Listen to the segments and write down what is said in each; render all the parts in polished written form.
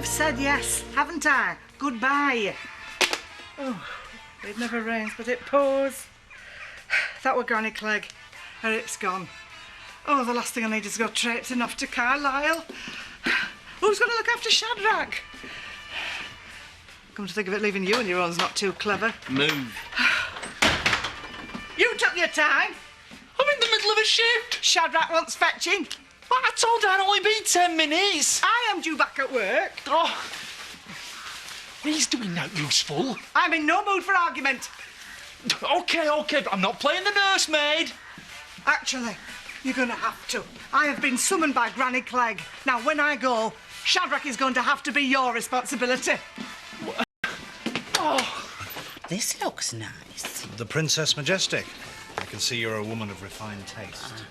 I've said yes, haven't I? Goodbye. Oh, it never rains, but it pours. That were Granny Clegg. Eric's gone. Oh, the last thing I need is to go traipsing off to Carlisle. Who's going to look after Shadrach? Come to think of it, leaving you on your own's not too clever. Move. You took your time. I'm in the middle of a shift. Shadrach wants fetching. Well, I told her I'd only be 10 minutes. I am due back at work. Oh, he's doing no useful. I'm in no mood for argument. OK, but I'm not playing the nursemaid. Actually, you're going to have to. I have been summoned by Granny Clegg. Now, when I go, Shadrach is going to have to be your responsibility. Oh. This looks nice. The Princess Majestic. I can see you're a woman of refined taste.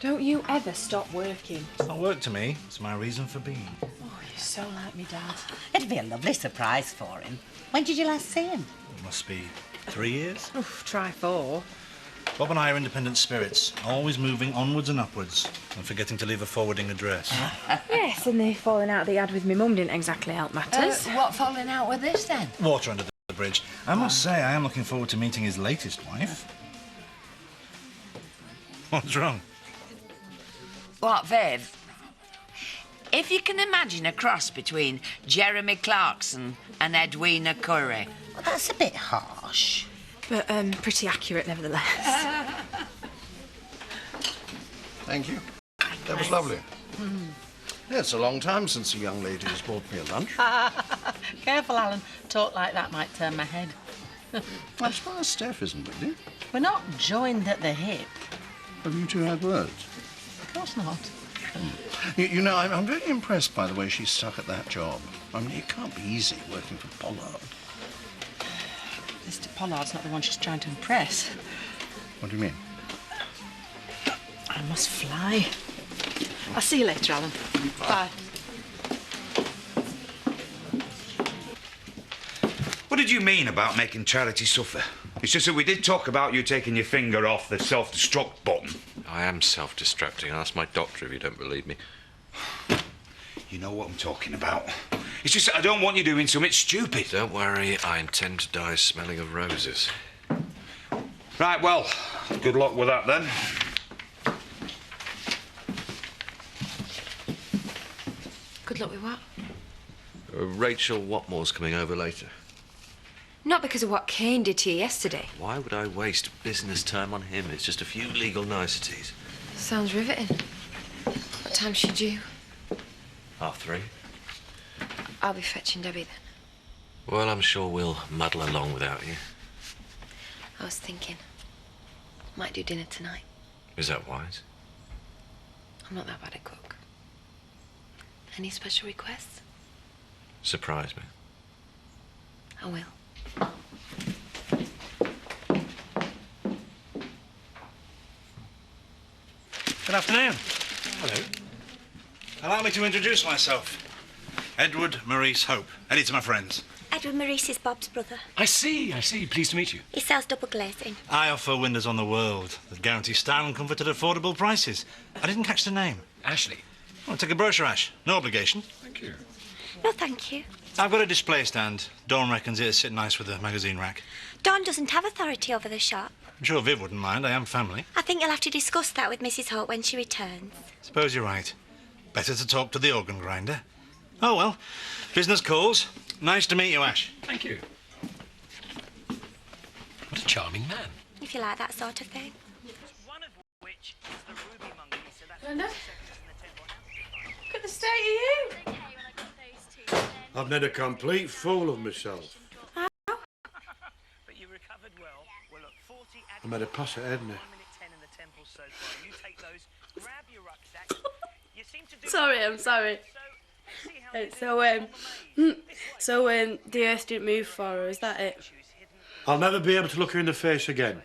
Don't you ever stop working? It's not work to me. It's my reason for being. Oh, you're so like me, Dad. It'd be a lovely surprise for him. When did you last see him? It must be 3 years. Oof, try 4. Bob and I are independent spirits, always moving onwards and upwards, and forgetting to leave a forwarding address. Yes, and the falling out they had with me mum didn't exactly help matters. What falling out with this, then? Water under the bridge. I must say, I am looking forward to meeting his latest wife. What's wrong? What, Viv? If you can imagine a cross between Jeremy Clarkson and Edwina Curry. Well, that's a bit harsh. But pretty accurate, nevertheless. Thank you. That was lovely. Yeah, it's a long time since a young lady has bought me a lunch. Careful, Alan. Talk like that might turn my head. I'm surprised Steph isn't with you. We're not joined at the hip. Have you two had words? Of course not. You know, I'm very impressed by the way she's stuck at that job. I mean, it can't be easy working for Pollard. Mr. Pollard's not the one she's trying to impress. What do you mean? I must fly. I'll see you later, Alan. Bye. What did you mean about making Charity suffer? It's just that we did talk about you taking your finger off the self-destruct button. I am self-destructing. Ask my doctor if you don't believe me. You know what I'm talking about. It's just that I don't want you doing something stupid. Don't worry, I intend to die smelling of roses. Right, well, good luck with that then. Good luck with what? Rachel Watmore's coming over later. Not because of what Kane did to you yesterday. Why would I waste business time on him? It's just a few legal niceties. Sounds riveting. What time's she due? 3:30. I'll be fetching Debbie then. Well, I'm sure we'll muddle along without you. I was thinking, might do dinner tonight. Is that wise? I'm not that bad a cook. Any special requests? Surprise me. I will. Good afternoon. Hello. Allow me to introduce myself. Edward Maurice Hope. Eddie to my friends. Edward Maurice is Bob's brother. I see. Pleased to meet you. He sells double glazing. I offer windows on the world that guarantee style and comfort at affordable prices. I didn't catch the name. Ashley. Oh, take a brochure, Ash. No obligation. Thank you. No, thank you. I've got a display stand. Dawn reckons it'd sit nice with a magazine rack. Dawn doesn't have authority over the shop. I'm sure Viv wouldn't mind. I am family. I think you'll have to discuss that with Mrs. Hope when she returns. Suppose you're right. Better to talk to the organ grinder. Oh, well. Business calls. Nice to meet you, Ash. Thank you. What a charming man. If you like that sort of thing. Linda? Look at the state of you. I've made a complete fool of myself. How? I made a pass at Edna. Sorry, I'm sorry. So the earth didn't move for her, is that it? I'll never be able to look her in the face again.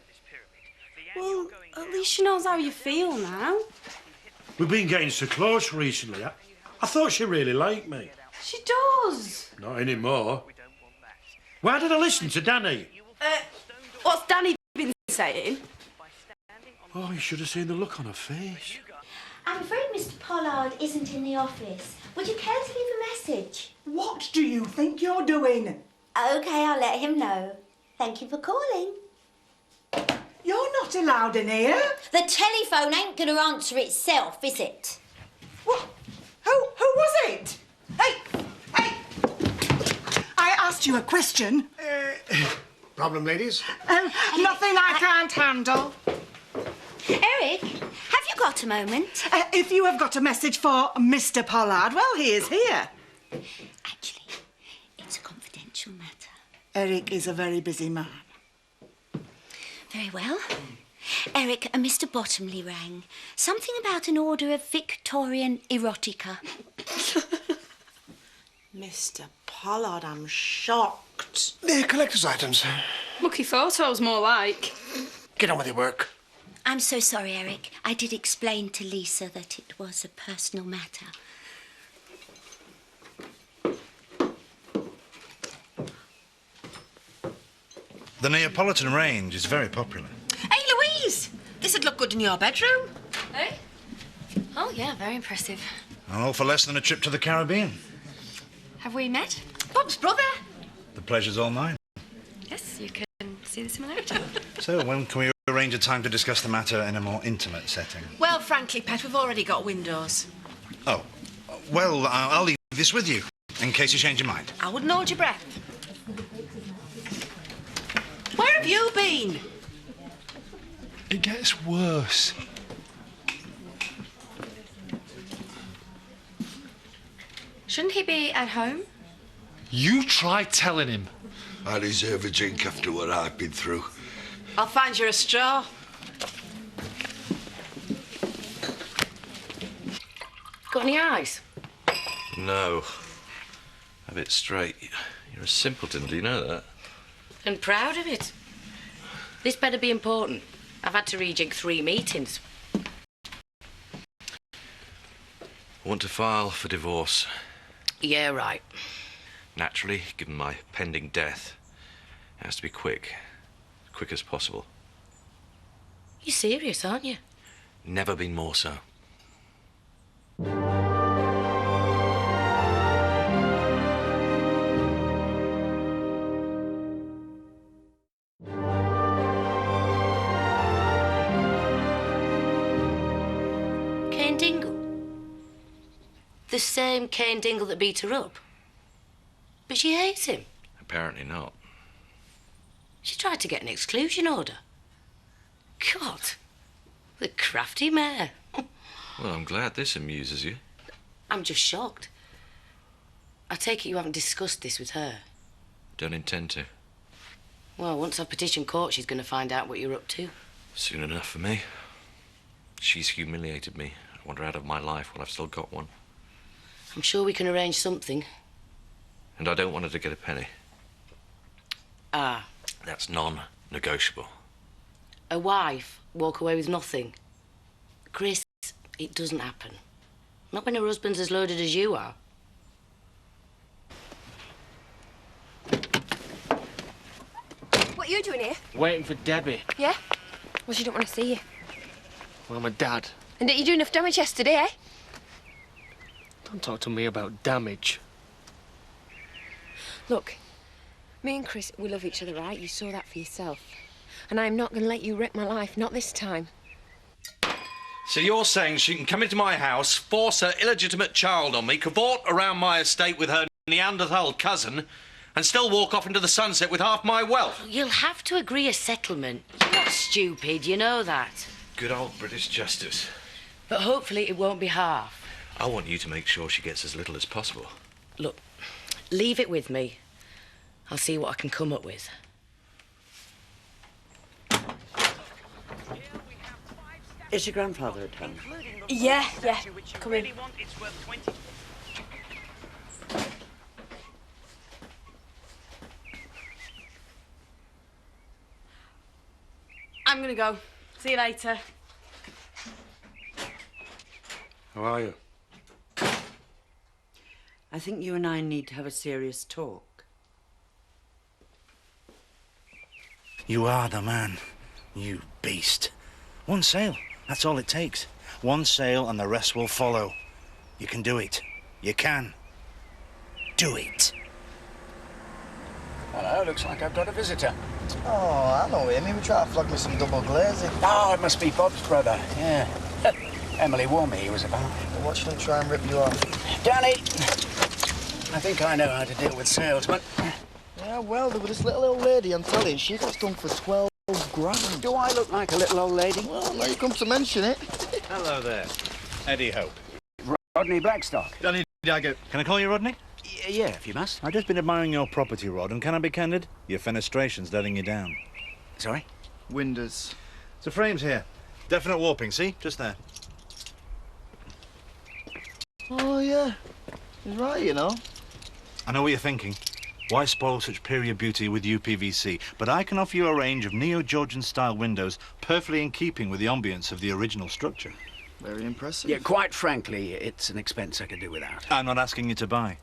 Well, at least she knows how you feel now. We've been getting so close recently. I thought she really liked me. She does. Not anymore. Why did I listen to Danny? What's Danny been saying? Oh, you should have seen the look on her face. I'm afraid Mr. Pollard isn't in the office. Would you care to leave a message? What do you think you're doing? OK, I'll let him know. Thank you for calling. You're not allowed in here. The telephone ain't going to answer itself, is it? What? Who was it? Hey! I asked you a question. Problem, ladies? Nothing I can't handle. Eric, have you got a moment? If you have got a message for Mr. Pollard, well, he is here. Actually, it's a confidential matter. Eric is a very busy man. Very well. Eric, Mr. Bottomley rang. Something about an order of Victorian erotica. Mr. Pollard, I'm shocked. They're collector's items. Lucky photos, more like. Get on with your work. I'm so sorry, Eric. I did explain to Lisa that it was a personal matter. The Neapolitan range is very popular. Hey, Louise! This'd look good in your bedroom. Hey? Oh, yeah, very impressive. All for less than a trip to the Caribbean. Have we met? Bob's brother. The pleasure's all mine. Yes, you can see the similarity. So, when can we arrange a time to discuss the matter in a more intimate setting? Well, frankly, Pet, we've already got windows. Oh, well, I'll leave this with you, in case you change your mind. I wouldn't hold your breath. Where have you been? It gets worse. Shouldn't he be at home? You try telling him. I deserve a drink after what I've been through. I'll find you a straw. Got any eyes? No. Have it straight. You're a simpleton, do you know that? And proud of it. This better be important. I've had to rejig 3 meetings. I want to file for divorce. Yeah, right. Naturally, given my pending death, it has to be quick. As quick as possible. You're serious, aren't you? Never been more so. Kane Dingle? The same Kane Dingle that beat her up? But she hates him. Apparently not. She tried to get an exclusion order. God, the crafty mare. Well, I'm glad this amuses you. I'm just shocked. I take it you haven't discussed this with her. Don't intend to. Well, once I petition court, she's going to find out what you're up to. Soon enough for me. She's humiliated me. I want her out of my life while I've still got one. I'm sure we can arrange something. And I don't want her to get a penny. Ah. That's non-negotiable. A wife walk away with nothing. Chris, it doesn't happen. Not when her husband's as loaded as you are. What are you doing here? Waiting for Debbie. Yeah? Well, she don't want to see you. Well, I'm a dad. And didn't you do enough damage yesterday, eh? Don't talk to me about damage. Look, me and Chris, we love each other, right? You saw that for yourself. And I'm not going to let you wreck my life, not this time. So you're saying she can come into my house, force her illegitimate child on me, cavort around my estate with her Neanderthal cousin, and still walk off into the sunset with half my wealth? You'll have to agree a settlement. You're not stupid, you know that. Good old British justice. But hopefully it won't be half. I want you to make sure she gets as little as possible. Look, leave it with me. I'll see what I can come up with. Is your grandfather at home? Yeah. Come in. I'm gonna go. See you later. How are you? I think you and I need to have a serious talk. You are the man, you beast. One sale, that's all it takes. One sale and the rest will follow. You can do it. You can. Do it. Hello, looks like I've got a visitor. Oh, I know him. He was trying to flog me some double glazing. Oh, it must be Bob's brother, yeah. Emily warned me he was about. Well, watch them try and rip you off. Danny! I think I know how to deal with salesmen. Yeah, well, there was this little old lady on telly, and she got stung for 12 grand. Do I look like a little old lady? Well, now you come to mention it. Hello there. Eddie Hope. Rodney Blackstock. Danny Daggett. Can I call you Rodney? Yeah, if you must. I've just been admiring your property, Rod, and can I be candid? Your fenestration's letting you down. Sorry? Windows. The frame's here. Definite warping, see? Just there. Oh, yeah. He's right, you know. I know what you're thinking. Why spoil such period beauty with UPVC? But I can offer you a range of Neo-Georgian-style windows perfectly in keeping with the ambience of the original structure. Very impressive. Yeah, quite frankly, it's an expense I could do without. I'm not asking you to buy.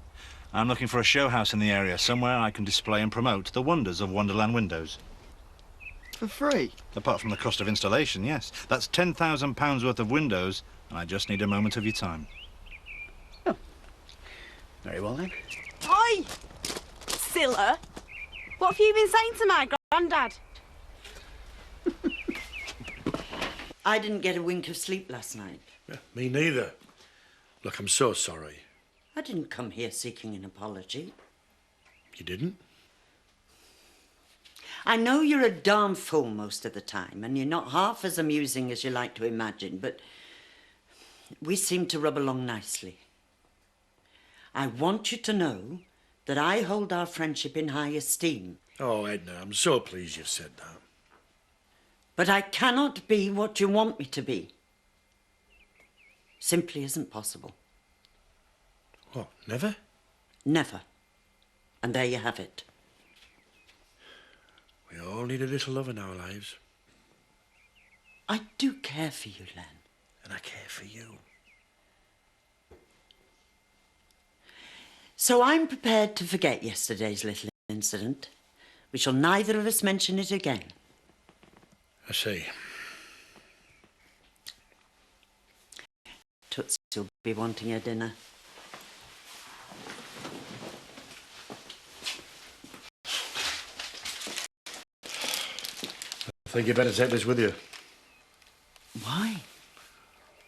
I'm looking for a show house in the area, somewhere I can display and promote the wonders of Wonderland windows. For free? Apart from the cost of installation, yes. That's £10,000 worth of windows, and I just need a moment of your time. Oh. Very well, then. Oi! Scylla, what have you been saying to my granddad? I didn't get a wink of sleep last night. Yeah, me neither. Look, I'm so sorry. I didn't come here seeking an apology. You didn't? I know you're a darn fool most of the time, and you're not half as amusing as you like to imagine, but we seem to rub along nicely. I want you to know that I hold our friendship in high esteem. Oh, Edna, I'm so pleased you've said that. But I cannot be what you want me to be. Simply isn't possible. What, never? Never. And there you have it. We all need a little love in our lives. I do care for you, Len. And I care for you. So I'm prepared to forget yesterday's little incident. We shall neither of us mention it again. I see. Toots will be wanting her dinner. I think you better take this with you. Why?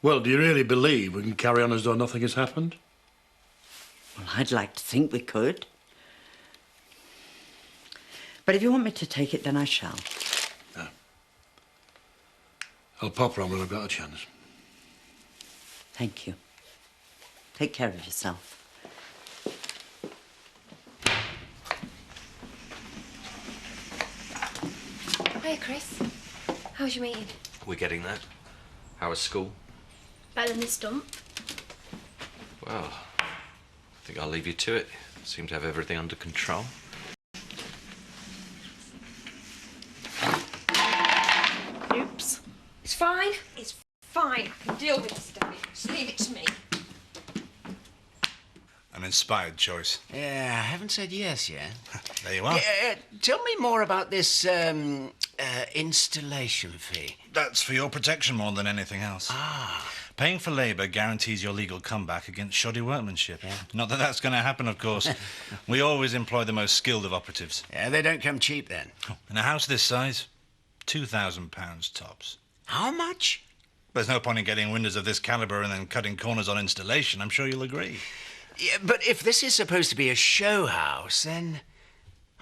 Well, do you really believe we can carry on as though nothing has happened? Well, I'd like to think we could. But if you want me to take it, then I shall. No. I'll pop round when I've got a chance. Thank you. Take care of yourself. Hiya, Chris. How's your meeting? We're getting that. How was school? Better than this dump. Well, I think I'll leave you to it. Seem to have everything under control. Oops. It's fine. It's fine. I can deal with this, Danny. Just leave it to me. An inspired choice. Yeah, I haven't said yes yet. There you are. Tell me more about this installation fee. That's for your protection more than anything else. Ah. Paying for labour guarantees your legal comeback against shoddy workmanship. Yeah. Not that that's going to happen, of course. We always employ the most skilled of operatives. Yeah, they don't come cheap then. In a house this size, £2,000 tops. How much? There's no point in getting windows of this calibre and then cutting corners on installation. I'm sure you'll agree. Yeah, but if this is supposed to be a show house, then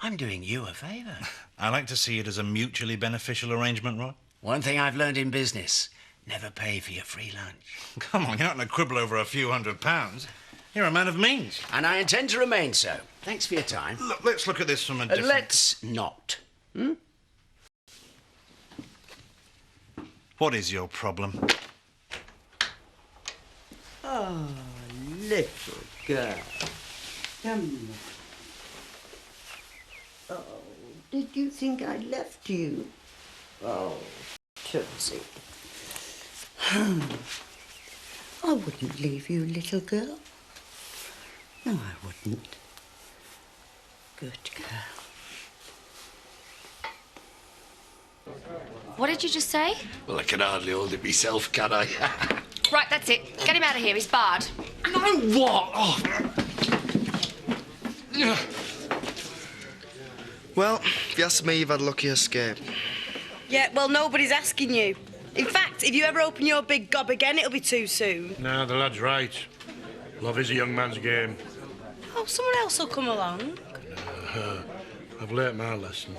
I'm doing you a favour. I like to see it as a mutually beneficial arrangement, Rod. One thing I've learned in business, never pay for your free lunch. Come on, you're not going to quibble over a few £100. You're a man of means. And I intend to remain so. Thanks for your time. Look, let's look at this from a different... Let's not. Hmm? What is your problem? Oh, little girl. Come on. Oh, did you think I left you? Oh, Tootsie. I wouldn't leave you, little girl. No, I wouldn't. Good girl. What did you just say? Well, I can hardly hold it myself, can I? Right, that's it. Get him out of here. He's barred. No, what? Oh. Well, if you ask me, you've had a lucky escape. Yeah, well, nobody's asking you. In fact, if you ever open your big gob again, it'll be too soon. No, the lad's right. Love is a young man's game. Oh, someone else will come along. I've learnt my lesson.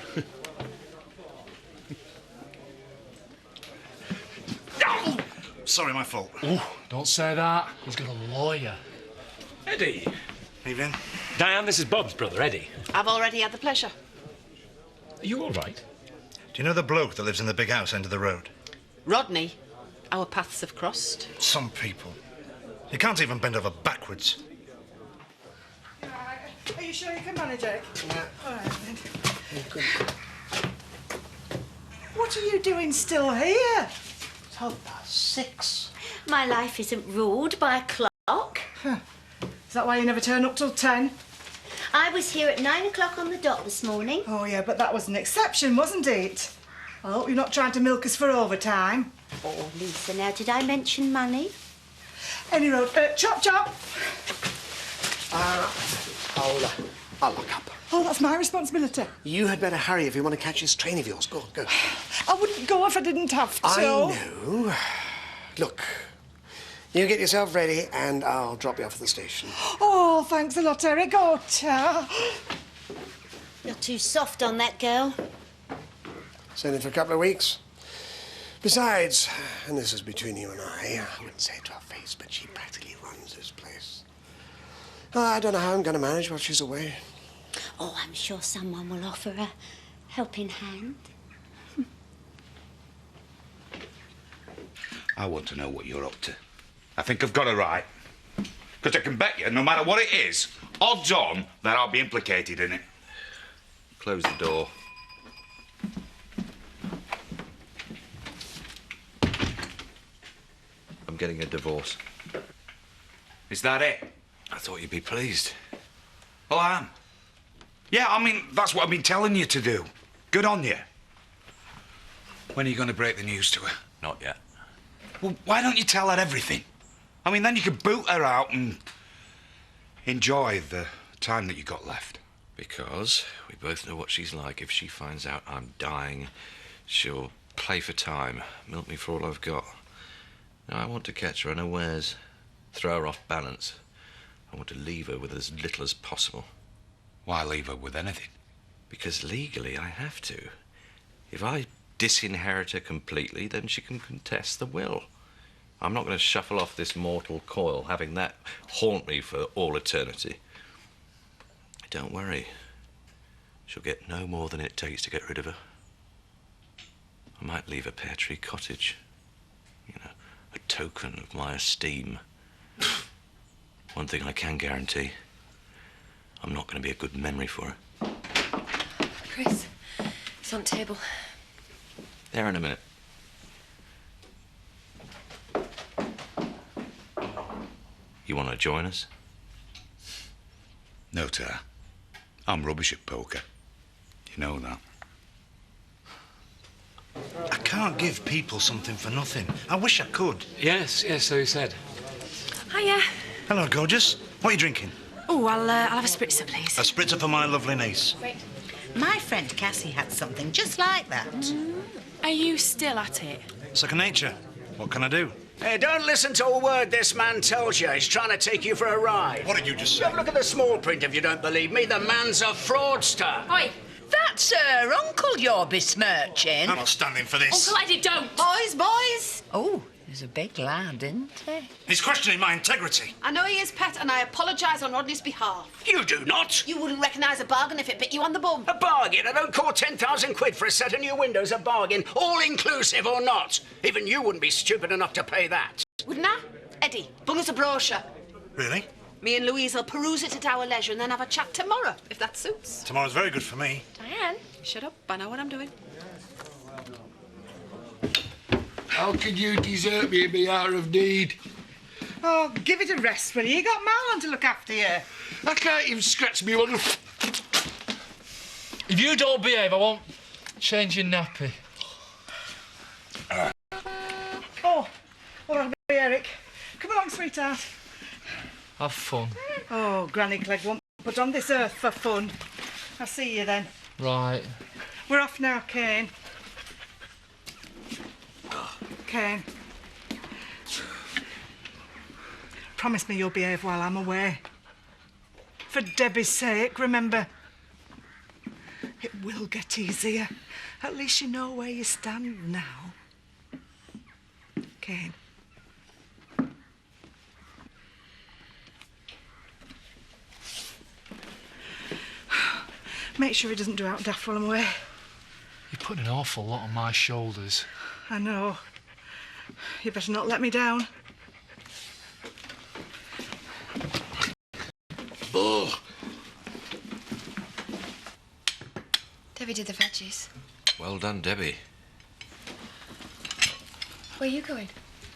Sorry, my fault. Oh, don't say that. He's got a lawyer. Eddie. Evening. Diane, this is Bob's brother, Eddie. I've already had the pleasure. Are you all right? Do you know the bloke that lives in the big house end of the road? Rodney, our paths have crossed. Some people. You can't even bend over backwards. Are you sure you can manage, Eric? Yeah. All right, then. What are you doing still here? It's 6:30. My life isn't ruled by a clock. Is that why you never turn up till 10? I was here at 9 o'clock on the dot this morning. Oh, yeah, but that was an exception, wasn't it? I hope you're not trying to milk us for overtime. Oh, Lisa, now, did I mention money? Any road. Chop, chop. I'll look up. Oh, that's my responsibility. You had better hurry if you want to catch this train of yours. Go on, go. I wouldn't go if I didn't have to. I know. Look, you get yourself ready and I'll drop you off at the station. Oh, thanks a lot, Eric. Oh, You're too soft on that girl. It's only for a couple of weeks. Besides, and this is between you and I wouldn't say it to her face, but she practically runs this place. I don't know how I'm going to manage while she's away. Oh, I'm sure someone will offer a helping hand. I want to know what you're up to. I think I've got it right. Because I can bet you, no matter what it is, odds on that I'll be implicated in it. Close the door. I'm getting a divorce. Is that it? I thought you'd be pleased. Well, I am. Yeah, I mean, that's what I've been telling you to do. Good on you. When are you going to break the news to her? Not yet. Well, why don't you tell her everything? I mean, then you could boot her out and enjoy the time that you got left. Because we both know what she's like. If she finds out I'm dying, she'll play for time, milk me for all I've got. Now, I want to catch her unawares, throw her off balance. I want to leave her with as little as possible. Why leave her with anything? Because legally I have to. If I disinherit her completely, then she can contest the will. I'm not going to shuffle off this mortal coil, having that haunt me for all eternity. Don't worry. She'll get no more than it takes to get rid of her. I might leave a pear tree cottage. You know, a token of my esteem. One thing I can guarantee, I'm not going to be a good memory for her. Chris, it's on the table. There in a minute. You want to join us? No, Tar. I'm rubbish at poker. You know that. I can't give people something for nothing. I wish I could. Yes, so you said. Hiya. Hello, gorgeous. What are you drinking? Oh, I'll have a spritzer, please. A spritzer for my lovely niece. Great. My friend Cassie had something just like that. Are you still at it? Second nature. What can I do? Hey, don't listen to a word this man tells you. He's trying to take you for a ride. What did you just say? Have a look at the small print if you don't believe me. The man's a fraudster. Oi! That's her uncle you're besmirching. I'm not standing for this. Uncle Eddie, don't! Boys, boys. Oh, he's a big lad, isn't he? He's questioning my integrity. I know he is, Pet, and I apologise on Rodney's behalf. You do not. You wouldn't recognise a bargain if it bit you on the bum. A bargain? I don't call 10,000 quid for a set of new windows a bargain, all-inclusive or not. Even you wouldn't be stupid enough to pay that. Wouldn't I? Eddie, bring us a brochure. Really? Me and Louise will peruse it at our leisure and then have a chat tomorrow, if that suits. Tomorrow's very good for me. Diane, shut up. I know what I'm doing. How could you desert me in my hour of need? Oh, give it a rest, will you? You got Marlon to look after you. I can't even scratch me one. If you don't behave, I won't change your nappy. Oh, well, that'll be Eric. sweetheart. Have fun. Oh, Granny Clegg won't put on this earth for fun. I'll see you then. Right. We're off now, Kane. Kane. Promise me you'll behave while I'm away. For Debbie's sake, remember. It will get easier. At least you know where you stand now. Kane. Make sure he doesn't do out daft while I'm away. You're putting an awful lot on my shoulders. I know. You better not let me down. Oh. Debbie did the veggies. Well done, Debbie. Where are you going?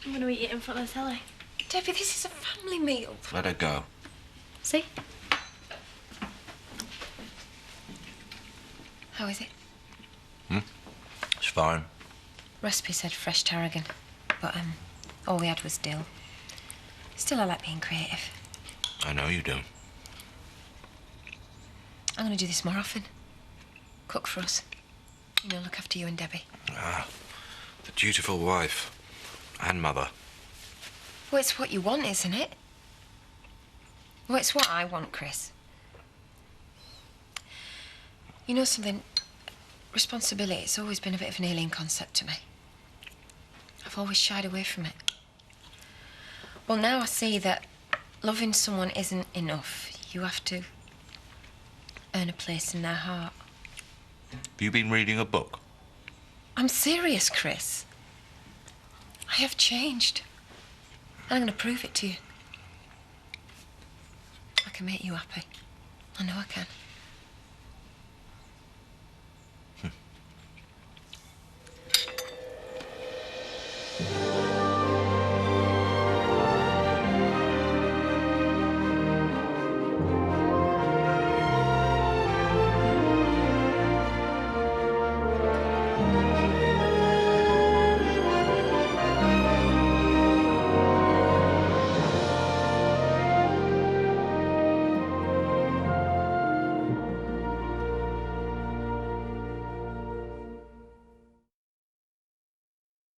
I'm going to eat it in front of the telly. Debbie, this is a family meal. Let her go. See? How is it? It's fine. Recipe said fresh tarragon, but all we had was dill. Still, I like being creative. I know you do. I'm going to do this more often. Cook for us. You know, look after you and Debbie. Ah, the dutiful wife and mother. Well, it's what you want, isn't it? Well, it's what I want, Chris. You know something? Responsibility, it's always been a bit of an alien concept to me. I've always shied away from it. Well, now I see that loving someone isn't enough. You have to earn a place in their heart. Have you been reading a book? I'm serious, Chris. I have changed. And I'm going to prove it to you. I can make you happy. I know I can.